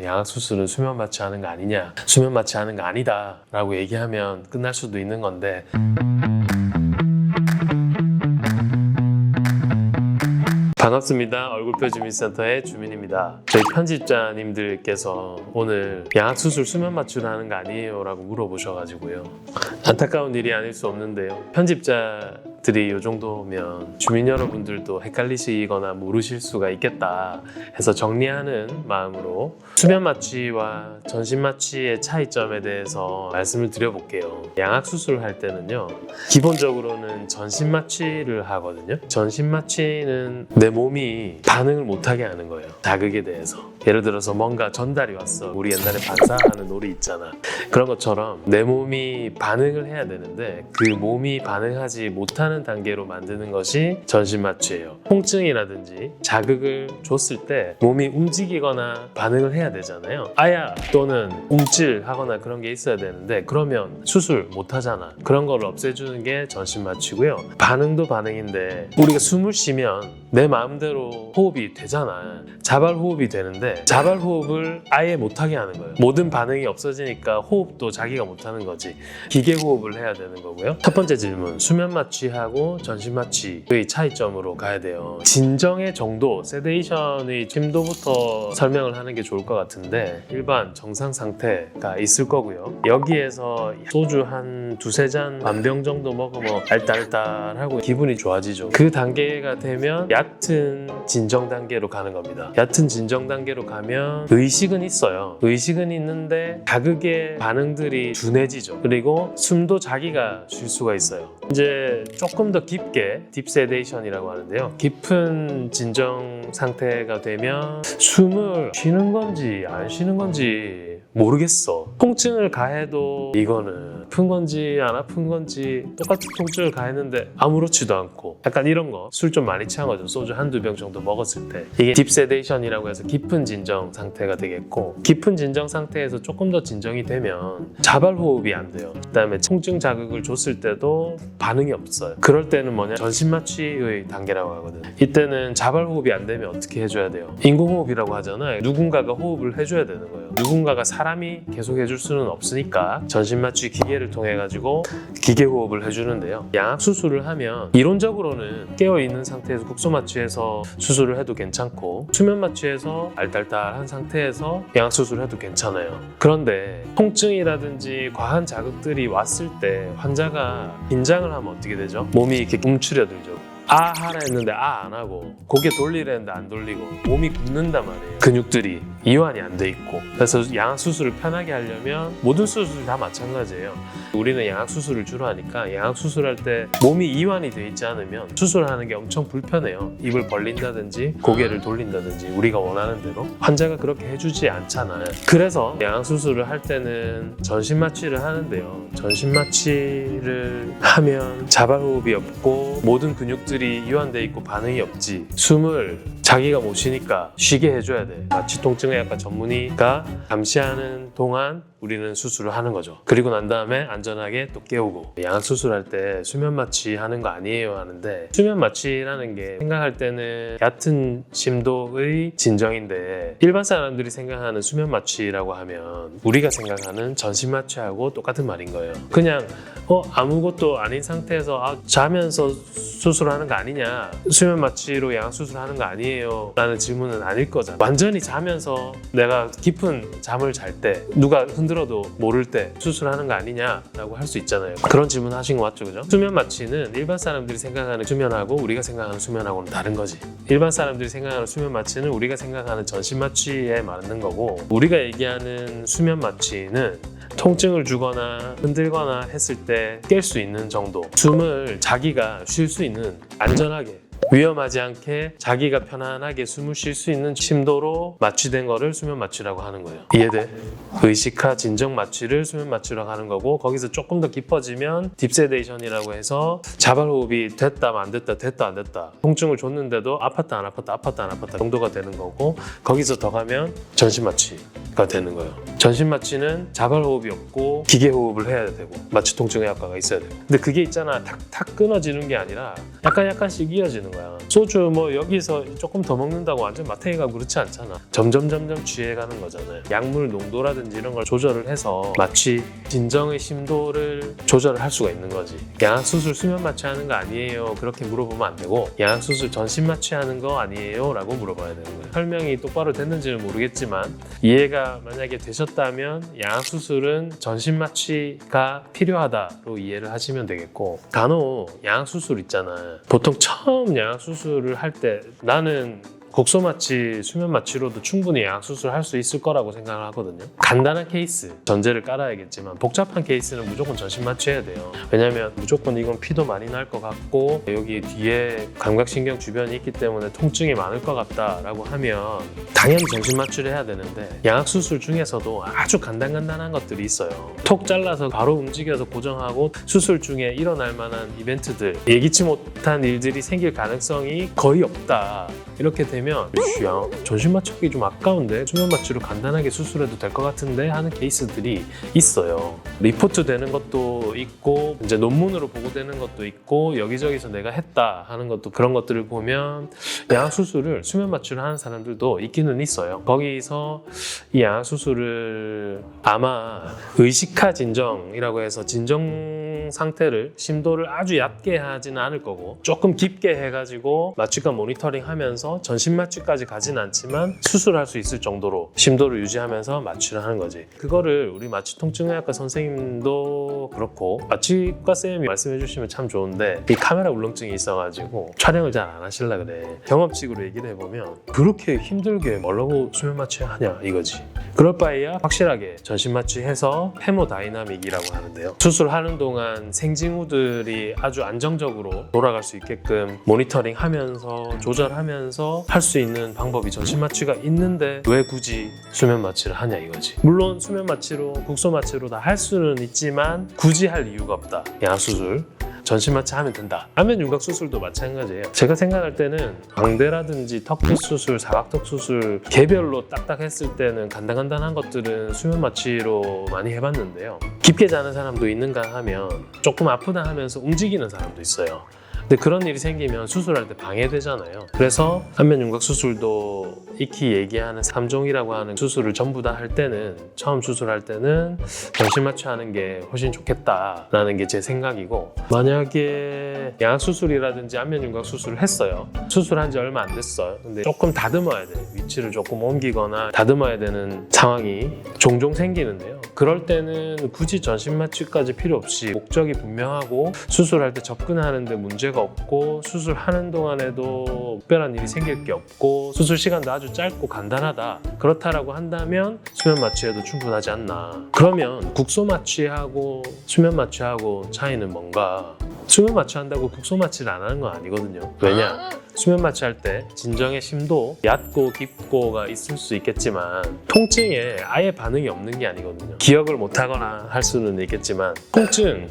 양악수술은 수면 마취하는 거 아니냐, 수면 마취하는 거 아니다 라고 얘기하면 끝날 수도 있는 건데, 반갑습니다. 얼굴뼈 주민센터의 주민입니다. 저희 편집자님들께서 오늘 양악수술 수면 마취를 하는 거 아니에요? 라고 물어보셔가지고요. 안타까운 일이 아닐 수 없는데요. 편집자들이 이 정도면 주민 여러분들도 헷갈리시거나 모르실 수가 있겠다 해서 정리하는 마음으로 수면 마취와 전신 마취의 차이점에 대해서 말씀을 드려볼게요. 양악수술을 할 때는요, 기본적으로는 전신 마취를 하거든요. 전신 마취는 내 몸이 반응을 못하게 하는 거예요. 자극에 대해서. 예를 들어서 뭔가 전달이 왔어. 우리 옛날에 반사하는 놀이 있잖아. 그런 것처럼 내 몸이 반응을 해야 되는데 그 몸이 반응하지 못하는 단계로 만드는 것이 전신 마취예요. 통증이라든지 자극을 줬을 때 몸이 움직이거나 반응을 해야 되잖아요. 아야 또는 움찔하거나 그런 게 있어야 되는데 그러면 수술 못 하잖아. 그런 걸 없애주는 게 전신 마취고요. 반응도 반응인데 우리가 숨을 쉬면 내 마음대로 호흡이 되잖아. 자발 호흡이 되는데 자발 호흡을 아예 못하게 하는 거예요. 모든 반응이 없어지니까 호흡도 자기가 못하는 거지. 기계 호흡을 해야 되는 거고요. 첫 번째 질문, 수면 마취하고 전신 마취의 차이점으로 가야 돼요. 진정의 정도, 세데이션의 심도부터 설명을 하는 게 좋을 것 같은데, 일반 정상 상태가 있을 거고요. 여기에서 소주 한 두세 잔 반병 정도 먹으면 알딸딸하고 기분이 좋아지죠. 그 단계가 되면 얕은 진정 단계로 가는 겁니다. 얕은 진정 단계로 가면 의식은 있어요. 의식은 있는데 자극의 반응들이 둔해지죠. 그리고 숨도 자기가 쉴 수가 있어요. 이제 조금 더 깊게 딥세데이션이라고 하는데요. 깊은 진정 상태가 되면 숨을 쉬는 건지 안 쉬는 건지 모르겠어. 통증을 가해도 이거는 아픈 건지 안 아픈 건지 똑같은 통증을 가했는데 아무렇지도 않고, 약간 이런 거 술 좀 많이 취한 거죠. 소주 한두 병 정도 먹었을 때. 이게 딥세데이션이라고 해서 깊은 진정 상태가 되겠고, 깊은 진정 상태에서 조금 더 진정이 되면 자발 호흡이 안 돼요. 그다음에 통증 자극을 줬을 때도 반응이 없어요. 그럴 때는 뭐냐, 전신 마취의 단계라고 하거든. 이때는 자발 호흡이 안 되면 어떻게 해줘야 돼요? 인공호흡이라고 하잖아요. 누군가가 호흡을 해줘야 되는 거예요. 누군가가 사람이 계속 해줄 수는 없으니까 전신 마취 기계를 통해 가지고 기계 호흡을 해주는데요. 양악 수술을 하면 이론적으로는 깨어 있는 상태에서 국소 마취해서 수술을 해도 괜찮고, 수면 마취해서 알딸딸한 상태에서 양악 수술을 해도 괜찮아요. 그런데 통증이라든지 과한 자극들이 왔을 때 환자가 긴장을 하면 어떻게 되죠? 몸이 이렇게 움츠려들죠. 아 하라 했는데 아 안 하고, 고개 돌리라 했는데 안 돌리고, 몸이 굳는단 말이에요. 근육들이 이완이 안 돼 있고. 그래서 양악 수술을 편하게 하려면 모든 수술이 다 마찬가지예요. 우리는 양악 수술을 주로 하니까 양악 수술할 때 몸이 이완이 돼 있지 않으면 수술하는 게 엄청 불편해요. 입을 벌린다든지 고개를 돌린다든지 우리가 원하는 대로. 환자가 그렇게 해주지 않잖아요. 그래서 양악 수술을 할 때는 전신 마취를 하는데요. 전신 마취를 하면 자발 호흡이 없고 모든 근육들이 이완돼 있고 반응이 없지. 숨을 자기가 못 쉬니까 쉬게 해줘야 돼. 마취 통증의 약간 전문의가 감시하는 동안 우리는 수술을 하는 거죠. 그리고 난 다음에 안전하게 또 깨우고. 양악 수술할 때 수면 마취 하는 거 아니에요 하는데, 수면 마취라는 게 생각할 때는 얕은 심도의 진정인데, 일반 사람들이 생각하는 수면 마취라고 하면 우리가 생각하는 전신 마취하고 똑같은 말인 거예요. 그냥 아무것도 아닌 상태에서 자면서 수술하는 거 아니냐, 수면 마취로 양악 수술하는 거 아니에요 라는 질문은 아닐 거잖아. 완전히 자면서 내가 깊은 잠을 잘 때, 누가 흔들어도 모를 때 수술하는 거 아니냐라고 할 수 있잖아요. 그런 질문 하신 거 맞죠? 그죠? 수면 마취는 일반 사람들이 생각하는 수면하고 우리가 생각하는 수면하고는 다른 거지. 일반 사람들이 생각하는 수면 마취는 우리가 생각하는 전신 마취에 맞는 거고, 우리가 얘기하는 수면 마취는 통증을 주거나 흔들거나 했을 때 깰 수 있는 정도, 숨을 자기가 쉴 수 있는, 안전하게 위험하지 않게 자기가 편안하게 숨을 쉴 수 있는 심도로 마취된 거를 수면 마취라고 하는 거예요. 이해돼? 의식화 진정 마취를 수면 마취라고 하는 거고, 거기서 조금 더 깊어지면 딥세데이션이라고 해서 자발 호흡이 됐다 안 됐다, 됐다 안 됐다, 통증을 줬는데도 아팠다 안 아팠다, 아팠다 안 아팠다 정도가 되는 거고, 거기서 더 가면 전신 마취가 되는 거예요. 전신 마취는 자발 호흡이 없고 기계 호흡을 해야 되고 마취 통증의학과가 있어야 되고. 근데 그게 있잖아, 탁탁 끊어지는 게 아니라 약간씩 이어지는 거야. 소주 뭐 여기서 조금 더 먹는다고 완전 마탱이 가고 그렇지 않잖아. 점점 취해가는 거잖아요. 약물 농도라든지 이런 걸 조절을 해서 마취 진정의 심도를 조절을 할 수가 있는 거지. 양악수술 수면 마취하는 거 아니에요? 그렇게 물어보면 안 되고, 양악수술 전신 마취하는 거 아니에요? 라고 물어봐야 되는 거예요. 설명이 똑바로 됐는지는 모르겠지만 이해가 만약에 되셨다면 양악수술은 전신 마취가 필요하다로 이해를 하시면 되겠고, 간혹 양악수술 있잖아. 보통 처음 양악수술을 할 때 나는 곡소 마취, 수면 마취로도 충분히 양악수술 할 수 있을 거라고 생각을 하거든요. 간단한 케이스, 전제를 깔아야겠지만 복잡한 케이스는 무조건 전신 마취해야 돼요. 왜냐면 무조건 이건 피도 많이 날 것 같고 여기 뒤에 감각신경 주변이 있기 때문에 통증이 많을 것 같다라고 하면 당연히 전신 마취를 해야 되는데, 양악수술 중에서도 아주 간단한 것들이 있어요. 톡 잘라서 바로 움직여서 고정하고 수술 중에 일어날 만한 이벤트들, 예기치 못한 일들이 생길 가능성이 거의 없다. 이렇게 되면 전신 마취하기 좀 아까운데 수면 마취로 간단하게 수술해도 될 것 같은데 하는 케이스들이 있어요. 리포트 되는 것도 있고 이제 논문으로 보고되는 것도 있고 여기저기서 내가 했다 하는 것도, 그런 것들을 보면 양악수술을 수면 마취를 하는 사람들도 있기는 있어요. 거기서 이 양악수술을 아마 의식하 진정이라고 해서 진정 상태를, 심도를 아주 얕게 하지는 않을 거고 조금 깊게 해가지고 마취과 모니터링 하면서 전신 마취까지 가진 않지만 수술할 수 있을 정도로 심도를 유지하면서 마취를 하는 거지. 그거를 우리 마취 통증의학과 선생님도 그렇고 마취과 쌤이 말씀해 주시면 참 좋은데, 이 카메라 울렁증이 있어가지고 촬영을 잘 안 하실라 그래. 경험칙으로 얘기를 해보면 그렇게 힘들게 뭐라고 수면 마취 하냐 이거지. 그럴 바에야 확실하게 전신 마취해서 헤모다이나믹이라고 하는데요. 수술하는 동안 생징후들이 아주 안정적으로 돌아갈 수 있게끔 모니터링 하면서 조절하면서 할 수 있는 방법이 전신 마취가 있는데 왜 굳이 수면 마취를 하냐 이거지. 물론 수면 마취로, 국소 마취로 다 할 수는 있지만 굳이 할 이유가 없다. 양악수술 전신 마취하면 된다. 안면 윤곽 수술도 마찬가지예요. 제가 생각할 때는 광대라든지 턱끝 수술, 사각턱 수술 개별로 딱딱 했을 때는 간단한 것들은 수면 마취로 많이 해봤는데요. 깊게 자는 사람도 있는가 하면 조금 아프다 하면서 움직이는 사람도 있어요. 근데 그런 일이 생기면 수술할 때 방해되잖아요. 그래서 안면 윤곽 수술도 익히 얘기하는 3종이라고 하는 수술을 전부 다 할 때는, 처음 수술할 때는 전신 마취하는 게 훨씬 좋겠다라는 게 제 생각이고, 만약에 양악수술이라든지 안면 윤곽 수술을 했어요. 수술한 지 얼마 안 됐어요. 근데 조금 다듬어야 돼요. 위치를 조금 옮기거나 다듬어야 되는 상황이 종종 생기는데요. 그럴 때는 굳이 전신 마취까지 필요 없이 목적이 분명하고 수술할 때 접근하는데 문제가 없고 수술하는 동안에도 특별한 일이 생길 게 없고 수술 시간도 아주 짧고 간단하다, 그렇다라고 한다면 수면 마취해도 충분하지 않나. 그러면 국소 마취하고 수면 마취하고 차이는 뭔가? 수면 마취한다고 국소 마취를 안 하는 건 아니거든요. 왜냐? 수면 마취할 때 진정의 심도 얕고 깊고가 있을 수 있겠지만 통증에 아예 반응이 없는 게 아니거든요. 기억을 못하거나 할 수는 있겠지만 통증을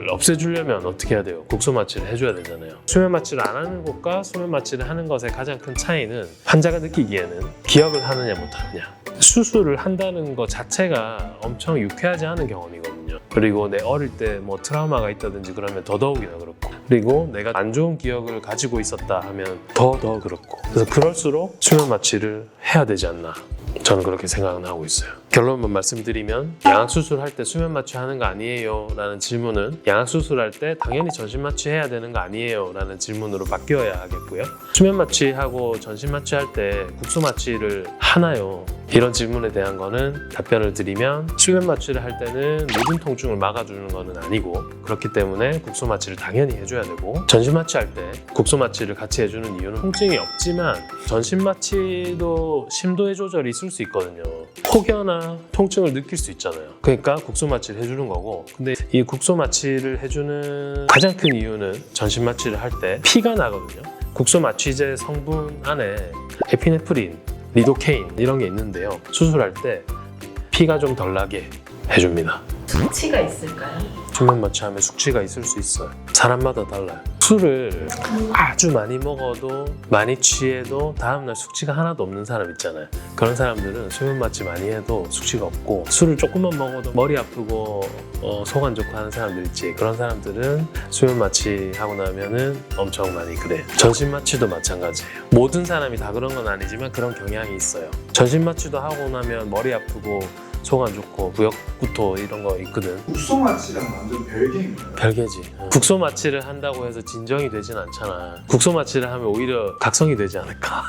없애주려면 어떻게 해야 돼요? 국소 마취를 해줘야 되잖아요. 수면 마취를 안 하는 것과 수면 마취를 하는 것의 가장 큰 차이는 환자가 느끼기에는 기억을 하느냐 못하느냐. 수술을 한다는 것 자체가 엄청 유쾌하지 않은 경험이거든요. 그리고 내 어릴 때 뭐 트라우마가 있다든지 그러면 더더욱이나 그렇고, 그리고 내가 안 좋은 기억을 가지고 있었다 하면 더 그렇고, 그래서 그럴수록 수면 마취를 해야 되지 않나, 저는 그렇게 생각은 하고 있어요. 결론만 말씀드리면 양악수술 할 때 수면 마취 하는 거 아니에요? 라는 질문은 양악수술 할 때 당연히 전신 마취 해야 되는 거 아니에요? 라는 질문으로 바뀌어야 하겠고요. 수면 마취하고 전신 마취 할 때 국소 마취를 하나요? 이런 질문에 대한 거는 답변을 드리면 수면 마취를 할 때는 모든 통증을 막아주는 거는 아니고, 그렇기 때문에 국소 마취를 당연히 해줘야 되고, 전신 마취할 때 국소 마취를 같이 해주는 이유는 통증이 없지만 전신 마취도 심도의 조절이 있을 수 있거든요. 혹여나 통증을 느낄 수 있잖아요. 그러니까 국소 마취를 해주는 거고, 근데 이 국소 마취를 해주는 가장 큰 이유는 전신 마취를 할 때 피가 나거든요. 국소 마취제 성분 안에 에피네프린, 리도케인 이런 게 있는데요. 수술할 때 피가 좀 덜 나게 해줍니다. 숙취가 있을까요? 수면 마취하면 숙취가 있을 수 있어요. 사람마다 달라요. 술을 아주 많이 먹어도 많이 취해도 다음날 숙취가 하나도 없는 사람 있잖아요. 그런 사람들은 수면 마취 많이 해도 숙취가 없고, 술을 조금만 먹어도 머리 아프고 속 안 좋고 하는 사람들 있지. 그런 사람들은 수면 마취 하고 나면은 엄청 많이 그래요. 전신 마취도 마찬가지예요. 모든 사람이 다 그런 건 아니지만 그런 경향이 있어요. 전신 마취도 하고 나면 머리 아프고 속 안 좋고 부역구토 이런 거 있거든. 국소 마취랑 완전 별개인가요? 별개지. 국소 마취를 한다고 해서 진정이 되진 않잖아. 국소 마취를 하면 오히려 각성이 되지 않을까.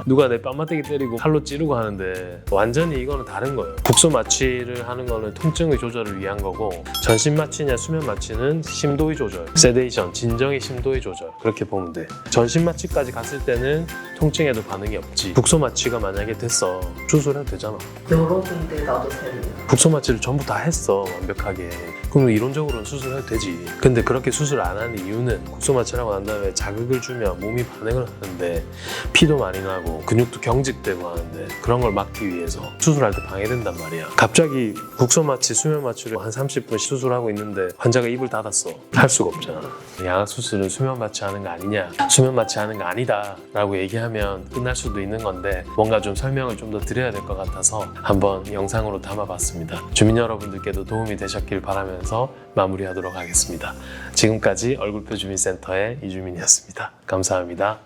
누가 내 뺨마대기 때리고 칼로 찌르고 하는데 완전히 이거는 다른 거예요. 국소 마취를 하는 거는 통증의 조절을 위한 거고, 전신 마취냐 수면 마취는 심도의 조절, 세데이션, 진정의 심도의 조절, 그렇게 보면 돼. 전신 마취까지 갔을 때는 통증에도 반응이 없지. 국소 마취가 만약에 됐어, 수술해도 되잖아. 여러 군데 나도 되네요. 국소 마취를 전부 다 했어, 완벽하게. 그럼 이론적으로는 수술해도 되지. 근데 그렇게 수술 안 하는 이유는 국소 마취를 하고 난 다음에 자극을 주면 몸이 반응을 하는데 피도 많이 나고 근육도 경직되고 하는데, 그런 걸 막기 위해서 수술할 때 방해된단 말이야. 갑자기 국소 마취, 수면 마취를 한 30분 수술하고 있는데 환자가 입을 닫았어. 할 수가 없잖아. 양악 수술은 수면 마취 하는 거 아니냐, 수면 마취 하는 거 아니다 라고 얘기하면 끝날 수도 있는 건데, 뭔가 좀 설명을 좀 더 드려야 될 것 같아서 한번 영상으로 담아봤습니다. 주민 여러분들께도 도움이 되셨길 바라면서 마무리하도록 하겠습니다. 지금까지 얼굴표 주민센터의 이주민이었습니다. 감사합니다.